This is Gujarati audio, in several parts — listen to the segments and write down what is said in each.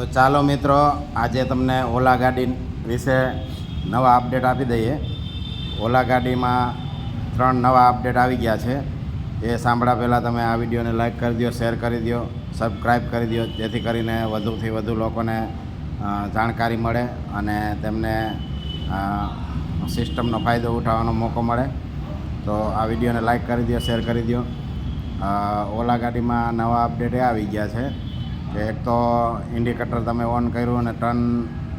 તો ચાલો મિત્રો, આજે તમને ઓલા ગાડી વિશે નવા અપડેટ આપી દઈએ. ઓલા ગાડીમાં 3 નવા અપડેટ આવી ગયા છે. એ સાંભળ્યા પહેલાં તમે આ વિડીયોને લાઈક કરી દો, શેર કરી દો, સબસ્ક્રાઈબ કરી દો, જેથી કરીને વધુથી વધુ લોકોને જાણકારી મળે અને તેમને સિસ્ટમનો ફાયદો ઉઠાવવાનો મોકો મળે. તો આ વિડીયોને લાઈક કરી દો, શેર કરી દો. ઓલા ગાડીમાં નવા અપડેટ એ આવી ગયા છે કે એક તો ઇન્ડિકેટર તમે ઓન કર્યું અને ટર્ન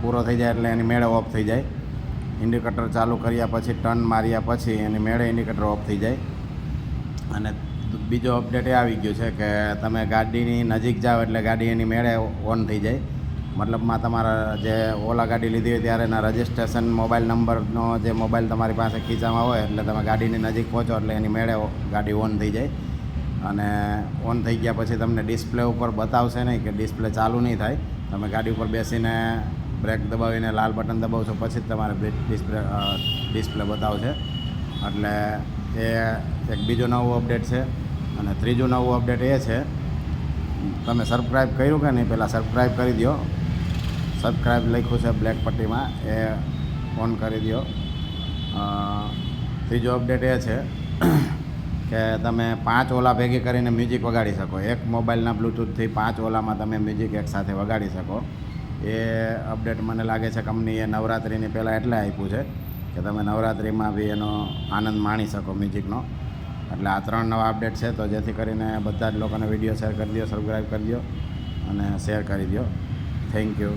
પૂરો થઈ જાય એટલે એની મેળે ઓફ થઈ જાય. ઇન્ડિકેટર ચાલુ કર્યા પછી ટર્ન માર્યા પછી એની મેળે ઇન્ડિકેટર ઓફ થઈ જાય. અને બીજો અપડેટ એ આવી ગયો છે કે તમે ગાડીની નજીક જાઓ એટલે ગાડી એની મેળે ઓન થઈ જાય. મતલબમાં તમારા જે ઓલા ગાડી લીધી હોય ત્યારે એના રજિસ્ટ્રેશન મોબાઈલ નંબરનો જે મોબાઈલ તમારી પાસે ખીચામાં હોય એટલે તમે ગાડીની નજીક પહોંચો એટલે એની મેળે ગાડી ઓન થઈ જાય. અને ઓન થઈ ગયા પછી તમને ડિસ્પ્લે ઉપર બતાવશે નહીં કે ડિસ્પ્લે ચાલુ નહીં થાય. તમે ગાડી ઉપર બેસીને બ્રેક દબાવીને લાલ બટન દબાવશો પછી જ તમારે ડિસ્પ્લે બતાવશે. એટલે એ એક બીજું નવું અપડેટ છે. અને ત્રીજું નવું અપડેટ એ છે, તમે સબસ્ક્રાઈબ કર્યું કે નહીં, પહેલાં સબસ્ક્રાઈબ કરી દો. સબસ્ક્રાઈબ લખ્યું છે બ્લેક પટ્ટીમાં, એ ઓન કરી દો. ત્રીજો અપડેટ એ છે કે તમે 5 ઓલા ભેગી કરીને મ્યુઝિક વગાડી શકો. એક મોબાઈલના બ્લૂટૂથથી 5 ઓલામાં તમે મ્યુઝિક એકસાથે વગાડી શકો. એ અપડેટ મને લાગે છે કંપનીએ નવરાત્રિની પહેલાં એટલે આપ્યું છે કે તમે નવરાત્રિમાં બી એનો આનંદ માણી શકો મ્યુઝિકનો. એટલે આ 3 નવા અપડેટ છે. તો જેથી કરીને બધા જ લોકોને વિડીયો શેર કરી દો, સબસ્ક્રાઈબ કરી દો અને શેર કરી દો. Thank you.